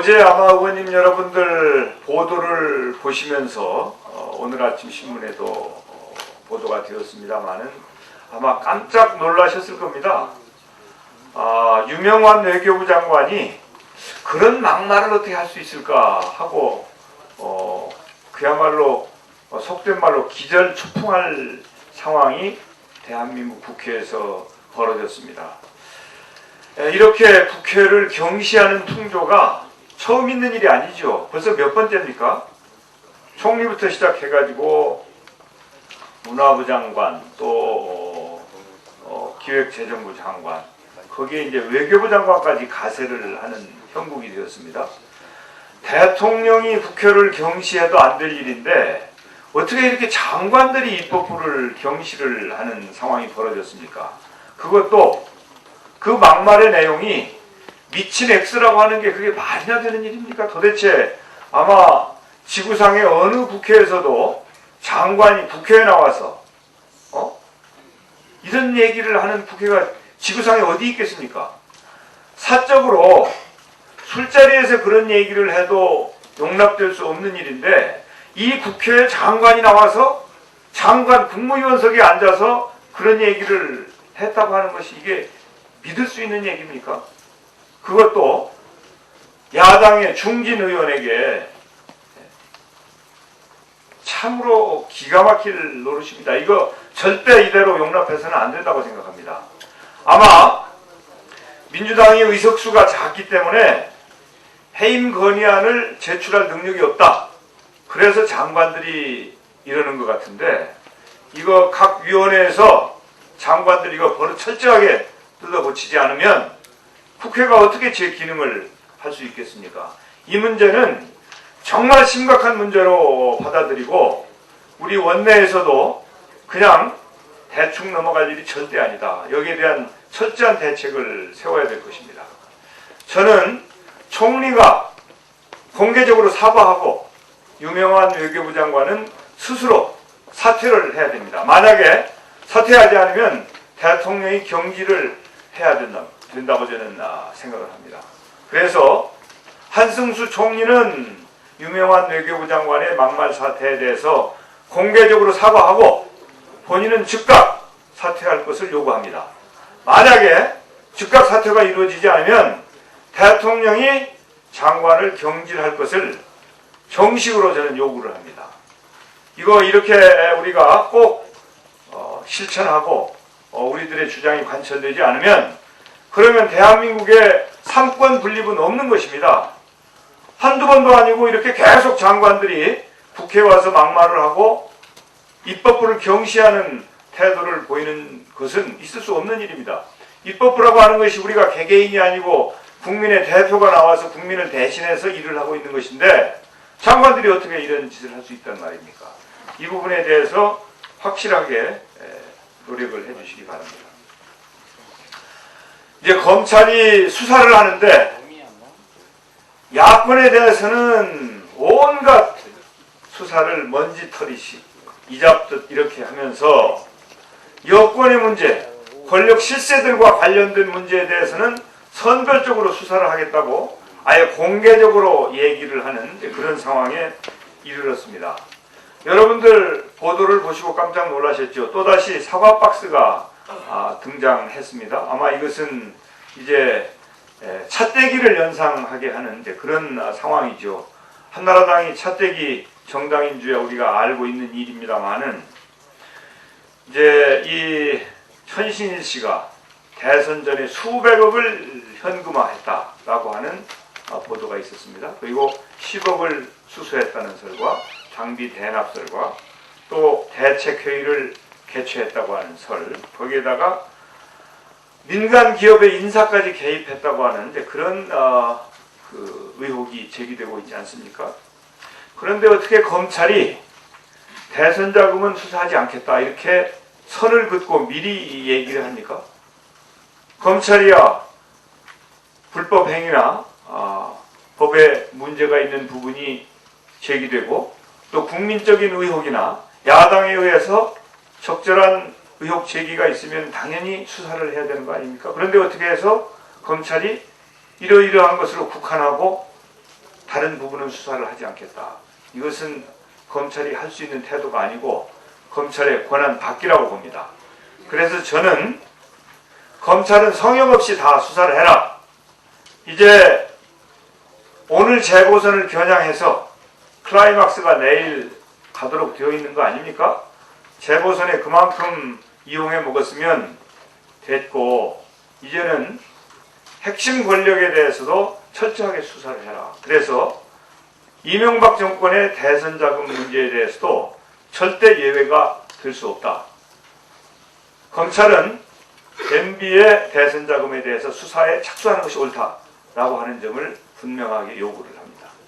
어제 아마 의원님 여러분들 보도를 보시면서 오늘 아침 신문에도 보도가 되었습니다만은 아마 깜짝 놀라셨을 겁니다. 유명한 외교부 장관이 그런 막말을 어떻게 할 수 있을까 하고 그야말로 속된 말로 기절초풍할 상황이 대한민국 국회에서 벌어졌습니다. 이렇게 국회를 경시하는 풍조가 처음 있는 일이 아니죠. 벌써 몇 번째입니까? 총리부터 시작해가지고 문화부 장관, 또 기획재정부 장관, 거기에 이제 외교부 장관까지 가세를 하는 형국이 되었습니다. 대통령이 국회를 경시해도 안 될 일인데 어떻게 이렇게 장관들이 입법부를 경시를 하는 상황이 벌어졌습니까? 그것도 그 막말의 내용이 미친 X라고 하는 게 그게 말이나 되는 일입니까? 도대체 아마 지구상의 어느 국회에서도 장관이 국회에 나와서 이런 얘기를 하는 국회가 지구상에 어디 있겠습니까? 사적으로 술자리에서 그런 얘기를 해도 용납될 수 없는 일인데 이 국회에 장관이 나와서 장관 국무위원석에 앉아서 그런 얘기를 했다고 하는 것이 이게 믿을 수 있는 얘기입니까? 그것도 야당의 중진 의원에게 참으로 기가 막힐 노릇입니다. 이거 절대 이대로 용납해서는 안 된다고 생각합니다. 아마 민주당의 의석수가 작기 때문에 해임 건의안을 제출할 능력이 없다. 그래서 장관들이 이러는 것 같은데 이거 각 위원회에서 장관들이 이거 버릇 철저하게 뜯어고치지 않으면 국회가 어떻게 제 기능을 할 수 있겠습니까? 이 문제는 정말 심각한 문제로 받아들이고 우리 원내에서도 그냥 대충 넘어갈 일이 절대 아니다. 여기에 대한 철저한 대책을 세워야 될 것입니다. 저는 총리가 공개적으로 사과하고 유명한 외교부 장관은 스스로 사퇴를 해야 됩니다. 만약에 사퇴하지 않으면 대통령이 경질을 해야 된다고 저는 생각을 합니다. 그래서 한승수 총리는 유명한 외교부 장관의 막말 사태에 대해서 공개적으로 사과하고 본인은 즉각 사퇴할 것을 요구합니다. 만약에 즉각 사퇴가 이루어지지 않으면 대통령이 장관을 경질할 것을 정식으로 저는 요구를 합니다. 이거 이렇게 우리가 꼭 실천하고 우리들의 주장이 관철되지 않으면 그러면 대한민국의 삼권 분립은 없는 것입니다. 한두 번도 아니고 이렇게 계속 장관들이 국회에 와서 막말을 하고 입법부를 경시하는 태도를 보이는 것은 있을 수 없는 일입니다. 입법부라고 하는 것이 우리가 개개인이 아니고 국민의 대표가 나와서 국민을 대신해서 일을 하고 있는 것인데 장관들이 어떻게 이런 짓을 할 수 있단 말입니까? 이 부분에 대해서 확실하게 노력을 해주시기 바랍니다. 이제 검찰이 수사를 하는데 야권에 대해서는 온갖 수사를 먼지털이식 이잡듯 이렇게 하면서 여권의 문제, 권력 실세들과 관련된 문제에 대해서는 선별적으로 수사를 하겠다고 아예 공개적으로 얘기를 하는 그런 상황에 이르렀습니다. 여러분들 보도를 보시고 깜짝 놀라셨죠. 또다시 사과 박스가 등장했습니다. 아마 이것은 이제 차떼기를 연상하게 하는 그런 상황이죠. 한나라당이 차떼기 정당인 줄 우리가 알고 있는 일입니다만은 이제 이 천신일 씨가 대선 전에 수백억을 현금화했다라고 하는 보도가 있었습니다. 그리고 10억을 수수했다는 설과 장비 대납설과 또 대책회의를 개최했다고 하는 설, 거기에다가 민간 기업의 인사까지 개입했다고 하는 그런 그 의혹이 제기되고 있지 않습니까? 그런데 어떻게 검찰이 대선 자금은 수사하지 않겠다 이렇게 선을 긋고 미리 얘기를 합니까? 검찰이야 불법 행위나 법에 문제가 있는 부분이 제기되고 또 국민적인 의혹이나 야당에 의해서 적절한 의혹 제기가 있으면 당연히 수사를 해야 되는 거 아닙니까? 그런데 어떻게 해서 검찰이 이러이러한 것으로 국한하고 다른 부분은 수사를 하지 않겠다. 이것은 검찰이 할 수 있는 태도가 아니고 검찰의 권한 밖이라고 봅니다. 그래서 저는 검찰은 성역 없이 다 수사를 해라. 이제 오늘 재보선을 겨냥해서 클라이막스가 내일 가도록 되어 있는 거 아닙니까? 재보선에 그만큼 이용해 먹었으면 됐고 이제는 핵심 권력에 대해서도 철저하게 수사를 해라. 그래서 이명박 정권의 대선 자금 문제에 대해서도 절대 예외가 될 수 없다. 검찰은 MB의 대선 자금에 대해서 수사에 착수하는 것이 옳다라고 하는 점을 분명하게 요구를